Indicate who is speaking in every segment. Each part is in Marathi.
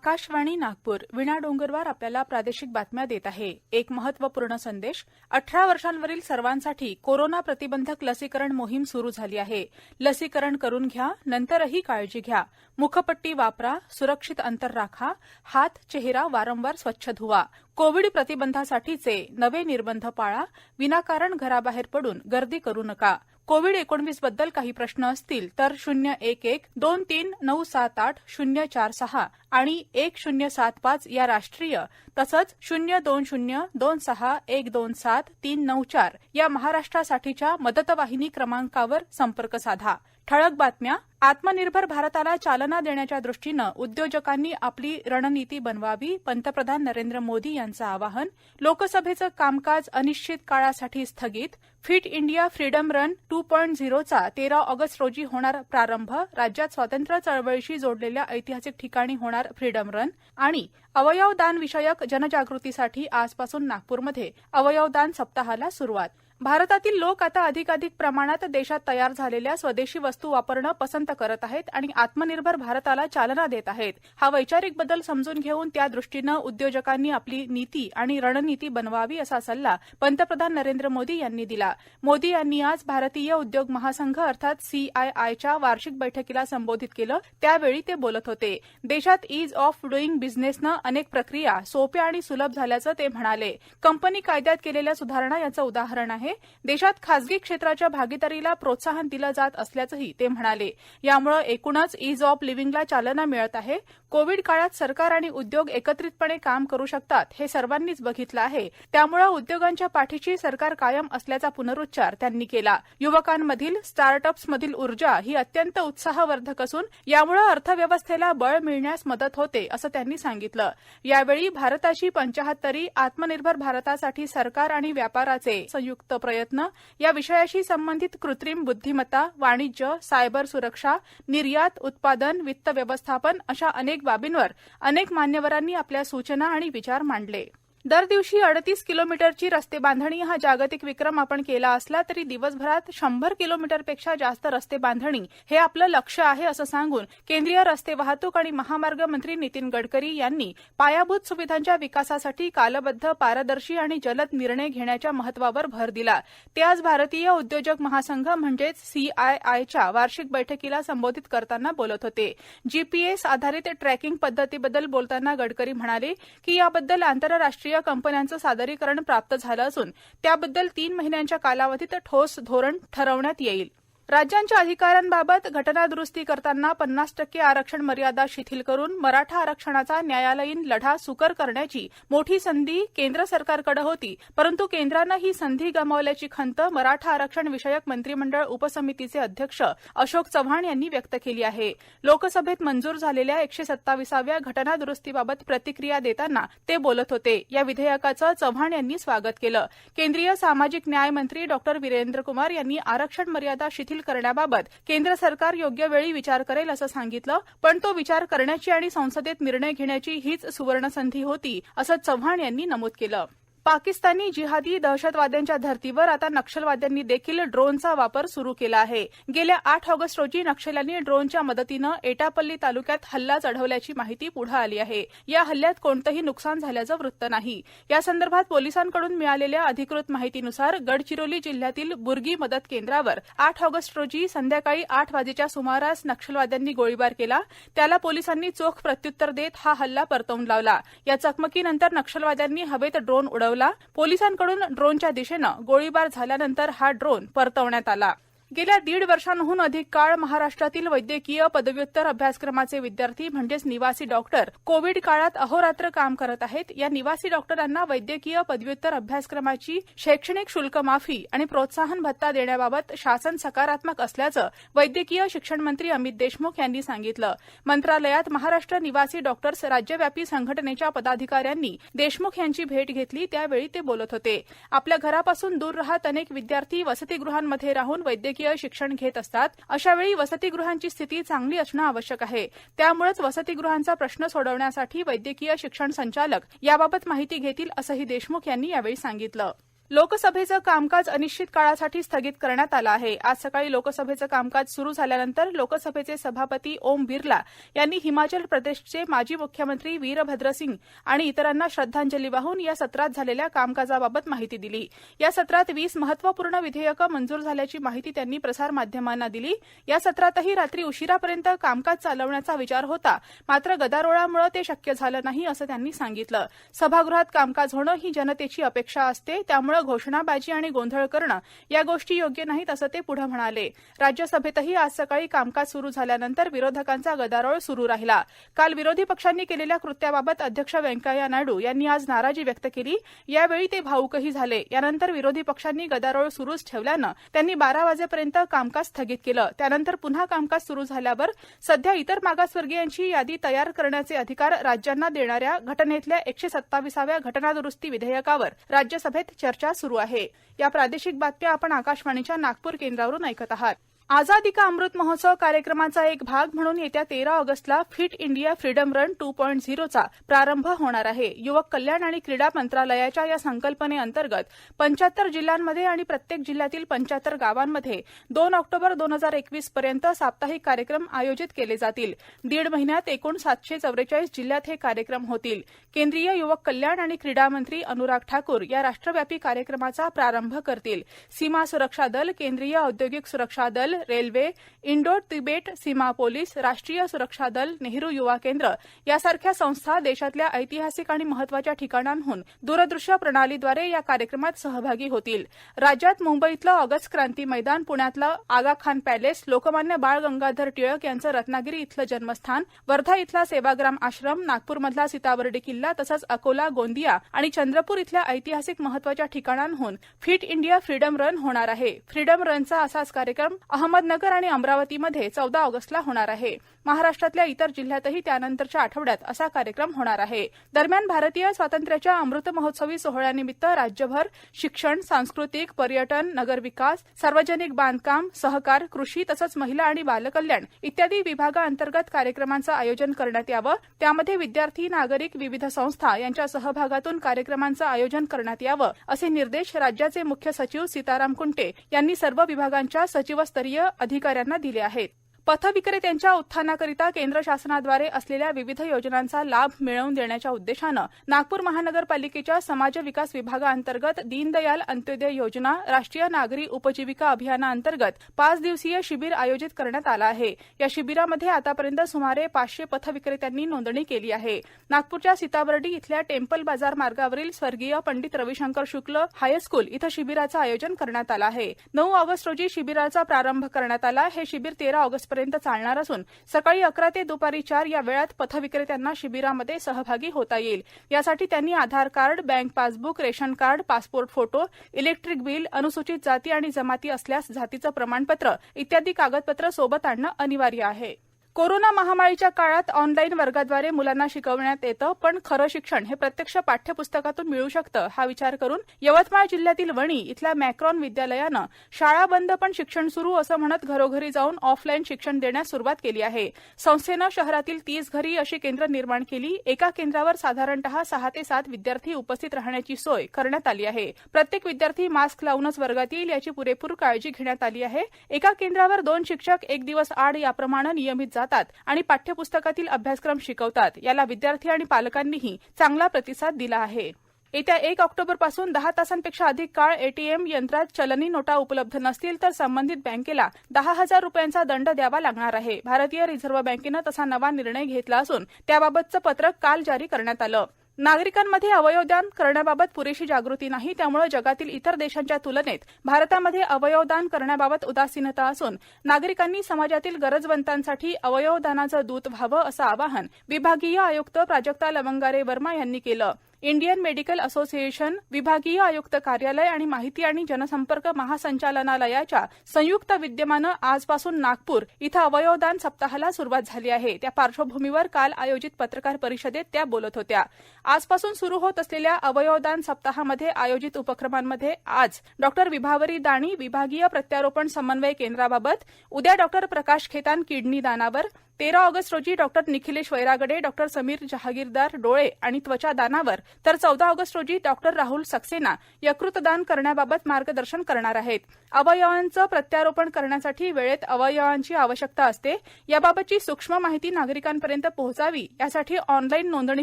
Speaker 1: आकाशवाणी नागपूर विणा डोंगरवार आपल्याला प्रादेशिक बातम्या देत आहे. एक महत्त्वपूर्ण संदेश. 18 वर्षांवरील सर्वांसाठी कोरोना प्रतिबंधक लसीकरण मोहीम सुरू झाली आहे. लसीकरण करून घ्या, नंतरही काळजी घ्या. मुखपट्टी वापरा, सुरक्षित अंतर राखा, हात चेहरा वारंवार स्वच्छ धुवा. कोविड प्रतिबंधासाठीचे नवे निर्बंध पाळा. विनाकारण घराबाहेर पडून गर्दी करू नका. कोविड-19 बद्दल काही प्रश्न असतील तर 011-23-978-046 आणि 1075 या राष्ट्रीय तसंच 020-26-127-394 या महाराष्ट्रासाठीच्या मदतवाहिनी क्रमांकावर संपर्क साधा. ठळक बातम्या. आत्मनिर्भर भारताला चालना देण्याच्या दृष्टीनं उद्योजकांनी आपली रणनीती बनवावी. पंतप्रधान नरेंद्र मोदी यांचं आवाहन. लोकसभेचं कामकाज अनिश्चित काळासाठी स्थगित. फिट इंडिया फ्रीडम रन 2.0चा 13 ऑगस्ट रोजी होणार प्रारंभ. राज्यात स्वातंत्र्य चळवळीशी जोडलेल्या ऐतिहासिक ठिकाणी होणार फ्रीडम रन. आणि अवयवदान विषयक जनजागृतीसाठी आजपासून नागपूरमध्ये अवयवदान सप्ताहाला सुरुवात. भारतातील लोक आता अधिकाधिक प्रमाणात देशात तयार झालेल्या स्वदेशी वस्तू वापरणं पसंत करत आहेत आणि आत्मनिर्भर भारताला चालना देत आहेत. हा वैचारिक बदल समजून घेऊन त्या दृष्टीनं उद्योजकांनी आपली नीती आणि रणनीती बनवावी असा सल्ला पंतप्रधान नरेंद्र मोदी यांनी दिला. मोदी यांनी आज भारतीय उद्योग महासंघ अर्थात CIIच्या वार्षिक बैठकीला संबोधित केलं. त्यावेळी ते बोलत होते. देशात ईज ऑफ डुईंग बिझनेसनं अनेक प्रक्रिया सोप्या आणि सुलभ झाल्याचं ते म्हणाले. कंपनी कायद्यात केलेल्या सुधारणा याचं उदाहरण आहे. देशात खासगी क्षेत्राच्या भागीदारीला प्रोत्साहन दिलं जात असल्याचंही ते म्हणाले. यामुळे एकूणच ईज ऑफ लिव्हिंगला चालना मिळत आहे. कोविड काळात सरकार आणि उद्योग एकत्रितपणे काम करू शकतात हे सर्वांनीच बघितलं आहे. त्यामुळे उद्योगांच्या पाठीशी सरकार कायम असल्याचा पुनरुच्चार त्यांनी केला. युवकांमधील स्टार्टअप्समधील ऊर्जा ही अत्यंत उत्साहवर्धक असून यामुळे अर्थव्यवस्थेला बळ मिळण्यास मदत होते असं त्यांनी सांगितलं. यावेळी भारताची 75वी आत्मनिर्भर भारतासाठी सरकार आणि व्यापाराचे संयुक्त प्रयत्न या विषयाशी संबंधित कृत्रिम बुद्धिमत्ता, वाणिज्य, सायबर सुरक्षा, निर्यात, उत्पादन, वित्त व्यवस्थापन अशा अनेक बाबींवर अनेक मान्यवरांनी आपल्या सूचना आणि विचार मांडले. दर दिवशी 38 किलोमीटरची रस्ते बांधणी हा जागतिक विक्रम आपण केला असला तरी दिवसभरात 100 किलोमीटरपेक्षा जास्त रस्ते बांधणी हे आपलं लक्ष्य आहे असं सांगून केंद्रीय रस्ते वाहतूक आणि महामार्ग मंत्री नितीन गडकरी यांनी पायाभूत सुविधांच्या विकासासाठी कालबद्ध, पारदर्शी आणि जलद निर्णय घेण्याच्या महत्त्वावर भर दिला. ते आज भारतीय उद्योजक महासंघ म्हणजेच CIIच्या वार्षिक बैठकीला संबोधित करताना बोलत होते. GPS आधारित ट्रॅकिंग पद्धतीबद्दल बोलताना गडकरी म्हणाले की याबद्दल आंतरराष्ट्रीय कंपन्यांचं सादरीकरण प्राप्त झालं असून त्याबद्दल 3 महिन्यांच्या कालावधीत ठोस धोरण ठरवण्यात येईल. राज्यांच्या अधिकारांबाबत घटना दुरुस्ती करताना 50% आरक्षण मर्यादा शिथिल करून मराठा आरक्षणाचा न्यायालयीन लढा सुकर करण्याची मोठी संधी केंद्र सरकारकडे होती. परंतु केंद्रानं ही संधी गमावल्याची खंत मराठा आरक्षण विषयक मंत्रिमंडळ उपसमितीचे अध्यक्ष अशोक चव्हाण यांनी व्यक्त केली आहे. लोकसभेत मंजूर झालेल्या 127व्या घटना दुरुस्तीबाबत प्रतिक्रिया देताना ते बोलत होते. या विधेयकाचं चव्हाण यांनी स्वागत केलं. केंद्रीय सामाजिक न्याय मंत्री डॉ. वीरेंद्र कुमार यांनी आरक्षण मर्यादा शिथिल करण्याबाबत केंद्र सरकार योग्य वेळी विचार करेल असं सांगितलं. पण तो विचार करण्याची आणि संसदेत निर्णय घेण्याची हीच सुवर्णसंधी होती असं चव्हाण यांनी नमूद केलं. पाकिस्तानी जिहादी दहशतवाद्यांच्या धर्तीवर आता नक्षलवाद्यांनी देखील ड्रोनचा वापर सुरू केला आहे. गेल्या 8 ऑगस्ट रोजी नक्षल्यांनी ड्रोनच्या मदतीनं एटापल्ली तालुक्यात हल्ला चढवल्याची माहिती पुढे आली आहे. या हल्ल्यात कोणतंही नुकसान झाल्याचं वृत्त नाही. यासंदर्भात पोलिसांकडून मिळालेल्या अधिकृत माहितीनुसार गडचिरोली जिल्ह्यातील बुर्गी मदत केंद्रावर 8 ऑगस्ट रोजी संध्याकाळी 8 वाजेच्या सुमारास नक्षलवाद्यांनी गोळीबार केला. त्याला पोलिसांनी चोख प्रत्युत्तर देत हा हल्ला परतवून लावला. या चकमकीनंतर नक्षलवाद्यांनी हवेत ड्रोन उडवला. पोलिसांकडून ड्रोनच्या दिशेनं गोळीबार झाल्यानंतर हा ड्रोन परतवण्यात आला. गेल्या 1.5 वर्षांहून अधिक काळ महाराष्ट्रातील वैद्यकीय पदव्युत्तर अभ्यासक्रमाचे विद्यार्थी म्हणजेच निवासी डॉक्टर कोविड काळात अहोरात्र काम करत आहेत. या निवासी डॉक्टरांना वैद्यकीय पदव्युत्तर अभ्यासक्रमाची शैक्षणिक शुल्क माफी आणि प्रोत्साहन भत्ता देण्याबाबत शासन सकारात्मक असल्याचं वैद्यकीय शिक्षण मंत्री अमित देशमुख यांनी सांगितलं. मंत्रालयात महाराष्ट्र निवासी डॉक्टर्स राज्यव्यापी संघटनेच्या पदाधिकाऱ्यांनी देशमुख यांची भेट घेतली. त्यावेळी ते बोलत होते. आपल्या घरापासून दूर राहत अनेक विद्यार्थी वसतिगृहांमध्ये राहून वैद्यकीय शिक्षण घेत असतात. अशावेळी वसतिगृहांची स्थिती चांगली असणं आवश्यक आहे. त्यामुळेच वसतिगृहांचा प्रश्न सोडवण्यासाठी वैद्यकीय शिक्षण संचालक याबाबत माहिती घेतील असंही देशमुख यांनी यावेळी सांगितलं. लोकसभेचं कामकाज अनिश्चित काळासाठी स्थगित करण्यात आलं आहे. आज सकाळी लोकसभेचं कामकाज सुरू झाल्यानंतर लोकसभेचे सभापती ओम बिर्ला यांनी हिमाचल प्रदेशचे माजी मुख्यमंत्री वीरभद्रसिंग आणि इतरांना श्रद्धांजली वाहून या सत्रात झालेल्या कामकाजाबाबत माहिती दिली. या सत्रात 20 महत्त्वपूर्ण विधेयकं मंजूर झाल्याची माहिती त्यांनी प्रसारमाध्यमांना दिली. या सत्रातही रात्री उशिरापर्यंत कामकाज चालवण्याचा विचार होता, मात्र गदारोळामुळे ते शक्य झालं नाही असं त्यांनी सांगितलं. सभागृहात कामकाज होणं ही जनतेची अपेक्षा असते, त्यामुळे घोषणाबाजी आणि गोंधळ करणं या गोष्टी योग्य नाहीत असं ते पुढे म्हणाले. राज्यसभेतही आज सकाळी कामकाज सुरू झाल्यानंतर विरोधकांचा गदारोळ सुरू राहिला. काल विरोधी पक्षांनी केलेल्या कृत्याबाबत अध्यक्ष व्यंकय्या नायडू यांनी आज नाराजी व्यक्त केली. यावेळी ते भावुकही झाले. यानंतर विरोधी पक्षांनी गदारोळ सुरूच ठेवल्यानं त्यांनी 12 वाजेपर्यंत कामकाज स्थगित केलं. त्यानंतर पुन्हा कामकाज सुरू झाल्यावर सध्या इतर मागासवर्गीयांची यादी तयार करण्याचे अधिकार राज्यांना देणाऱ्या घटनेतल्या 127व्या घटनादुरुस्ती विधेयकावर राज्यसभेत चर्चा सुरू आहे. या प्रादेशिक बातम्या आपण आकाशवाणीच्या नागपूर केंद्रावरून ऐकत आहात. आझादी का अमृत महोत्सव कार्यक्रमाचा एक भाग म्हणून येत्या 13 ऑगस्टला फिट इंडिया फ्रीडम रन 2.0 चा प्रारंभ होणार आहे. युवक कल्याण आणि क्रीडा मंत्रालयाच्या या संकल्पनेअंतर्गत 75 जिल्ह्यांमध्ये आणि प्रत्येक जिल्ह्यातील 75 गावांमध्ये 2 ऑक्टोबर 2021 पर्यंत साप्ताहिक कार्यक्रम आयोजित केले जातील. दीड महिन्यात एकूण 744 जिल्ह्यात हे कार्यक्रम होतील. केंद्रीय युवक कल्याण आणि क्रीडा मंत्री अनुराग ठाकूर या राष्ट्रव्यापी कार्यक्रमाचा प्रारंभ करतील. सीमा सुरक्षा दल, केंद्रीय औद्योगिक सुरक्षा दल, रेल्वे, इंडो तिबेट सीमा पोलीस, राष्ट्रीय सुरक्षा दल, नेहरू युवा केंद्र यासारख्या संस्था देशातल्या ऐतिहासिक आणि महत्त्वाच्या ठिकाणांहून दूरदृश्य प्रणालीद्वारे या कार्यक्रमात सहभागी होतील. राज्यात मुंबईतलं ऑगस्ट क्रांती मैदान, पुण्यातलं आगा खान पॅलेस, लोकमान्य बाळ गंगाधर टिळक यांचं रत्नागिरी इथलं जन्मस्थान, वर्धा इथला सेवाग्राम आश्रम, नागपूरमधला सीताबर्डी किल्ला तसंच अकोला, गोंदिया आणि चंद्रपूर इथल्या ऐतिहासिक महत्त्वाच्या ठिकाणांहून फिट इंडिया फ्रीडम रन होणार आहे. फ्रीडम रनचा असाच कार्यक्रम अहमदनगर आणि अमरावतीमध्ये 14 ऑगस्टला होणार आहे. महाराष्ट्रातल्या इतर जिल्ह्यातही त्यानंतरच्या आठवड्यात असा कार्यक्रम होणार आहे. दरम्यान भारतीय स्वातंत्र्याच्या अमृत महोत्सवी सोहळ्यानिमित्त राज्यभर शिक्षण, सांस्कृतिक, पर्यटन, नगरविकास, सार्वजनिक बांधकाम, सहकार, कृषी तसंच महिला आणि बालकल्याण इत्यादी विभागाअंतर्गत कार्यक्रमांचं आयोजन करण्यात यावं. त्यामध्ये विद्यार्थी, नागरिक, विविध संस्था यांच्या सहभागातून कार्यक्रमांचं आयोजन करण्यात यावं असे निर्देश राज्याचे मुख्य सचिव सीताराम कुंटे यांनी सर्व विभागांच्या सचिवस्तरीय अधिकाऱ्यांना दिले आहेत. पथविक्रेत्यांच्या उत्थानाकरिता केंद्र शासनाद्वारे असलेल्या विविध योजनांचा लाभ मिळवून देण्याच्या उद्देशानं नागपूर महानगरपालिकेच्या समाज विकास विभागाअंतर्गत दीनदयाल अंत्योदय योजना राष्ट्रीय नागरी उपजीविका अभियानाअंतर्गत 5 दिवसीय शिबिर आयोजित करण्यात आलं आहे. या शिबिरामध्ये आतापर्यंत सुमारे 500 पथविक्रेत्यांनी नोंदणी केली आहे. नागपूरच्या सीताबर्डी इथल्या टेम्पल बाजार मार्गावरील स्वर्गीय पंडित रविशंकर शुक्ल हायस्कूल इथं शिबिराचं आयोजन करण्यात आलं आहे. 9 ऑगस्ट रोजी शिबिराचा प्रारंभ करण्यात आला. हे शिबिर 13 ऑगस्ट पर्यंत चालणार असून सकाळी 11 ते दुपारी 4 या वेळात पथविक्रेत्यांना शिबिरामध्ये सहभागी होता येईल. यासाठी त्यांनी Aadhaar card, bank passbook, ration card, passport photo, electric bill, अनुसूचित जाती आणि जमाती असल्यास जातीचं प्रमाणपत्र इत्यादी कागदपत्र सोबत आणणं अनिवार्य आहे. कोरोना महामारीच्या काळात ऑनलाईन वर्गाद्वारे मुलांना शिकवण्यात येतं, पण खरं शिक्षण हे प्रत्यक्ष पाठ्यपुस्तकातून मिळू शकतं हा विचार करून यवतमाळ जिल्ह्यातील वणी इथल्या मॅक्रॉन विद्यालयानं शाळा बंद पण शिक्षण सुरू असं म्हणत घरोघरी जाऊन ऑफलाईन शिक्षण देण्यास सुरुवात केली आहे. संस्थेनं शहरातील 30 घरी अशी केंद्र निर्माण केली. एका केंद्रावर साधारणतः 6 ते 7 विद्यार्थी उपस्थित राहण्याची सोय करण्यात आली आहे. प्रत्येक विद्यार्थी मास्क लावूनच वर्गात येईल याची पुरेपूर काळजी घेण्यात आली आहे. एका केंद्रावर 2 शिक्षक एक दिवस आड याप्रमाणे नियमित जातात आणि पाठ्यपुस्तकातील अभ्यासक्रम शिकवतात. याला विद्यार्थी आणि पालकांनीही चांगला प्रतिसाद दिला आहे. येत्या 1 ऑक्टोबरपासून 10 तासांपेक्षा अधिक काळ एटीएम यंत्रात चलनी नोटा उपलब्ध नसतील तर संबंधित बँकेला 10,000 रुपयांचा दंड द्यावा लागणार आहे. भारतीय रिझर्व्ह बँकेनं तसा नवा निर्णय घेतला असून त्याबाबतचं पत्रक काल जारी करण्यात आलं. नागरिकांमध्ये अवयवदान करण्याबाबत पुरेशी जागृती नाही, त्यामुळे जगातील इतर देशांच्या तुलनेत भारतामध्ये अवयवदान करण्याबाबत उदासीनता असून नागरिकांनी समाजातील गरजवंतांसाठी अवयवदानाचं दूत व्हावं असं आवाहन विभागीय आयुक्त प्राजक्ता लवंगारे वर्मा यांनी केलं. इंडियन मेडिकल असोसिएशन, विभागीय आयुक्त कार्यालय आणि माहिती आणि जनसंपर्क महासंचालनालयाच्या संयुक्त विद्यमानं आजपासून नागपूर इथं अवयवदान सप्ताहाला सुरुवात झाली आहे. त्या पार्श्वभूमीवर काल आयोजित पत्रकार परिषदेत त्या बोलत होत्या. आजपासून सुरू होत असलेल्या अवयवदान सप्ताहामध्ये आयोजित उपक्रमांमध्ये आज डॉक्टर विभावरी दाणी विभागीय प्रत्यारोपण समन्वय केंद्राबाबत, उद्या डॉक्टर प्रकाश खेतान किडनी दानावर, 13 ऑगस्ट रोजी डॉक्टर निखिलेश वैरागडे, डॉक्टर समीर जहागीरदार डोळे आणि त्वचा दानावर, तर 14 ऑगस्ट रोजी डॉक्टर राहुल सक्सेना यकृतदान करण्याबाबत मार्गदर्शन करणार आहेत. अवयवांचं प्रत्यारोपण करण्यासाठी वेळेत अवयवांची आवश्यकता असते. याबाबतची सूक्ष्म माहिती नागरिकांपर्यंत पोहोचावी यासाठी ऑनलाईन नोंदणी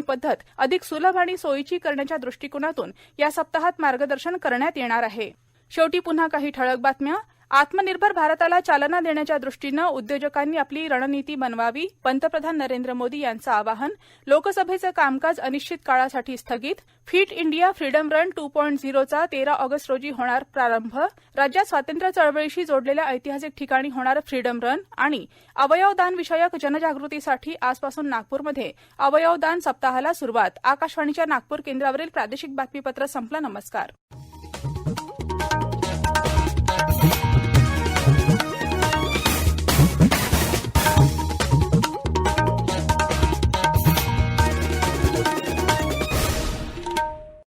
Speaker 1: पद्धत अधिक सुलभ आणि सोयीची करण्याच्या दृष्टिकोनातून या सप्ताहात मार्गदर्शन करण्यात येणार आहे. शेवटी पुन्हा काही ठळक बातम्या. आत्मनिर्भर भारताला चालना देण्याच्या दृष्टीनं उद्योजकांनी आपली रणनीती बनवावी. पंतप्रधान नरेंद्र मोदी यांचं आवाहन. लोकसभेचं कामकाज अनिश्चित काळासाठी स्थगित. फिट इंडिया फ्रीडम रन 2.0चा 13 ऑगस्ट रोजी होणार प्रारंभ. राज्यात स्वातंत्र्य चळवळीशी जोडलेल्या ऐतिहासिक ठिकाणी होणार फ्रीडम रन. आणि अवयवदान विषयक जनजागृतीसाठी आजपासून नागपूरमध्ये अवयवदान सप्ताहाला सुरुवात. आकाशवाणीच्या नागपूर केंद्रावरील प्रादेशिक बातमीपत्र संपलं. नमस्कार.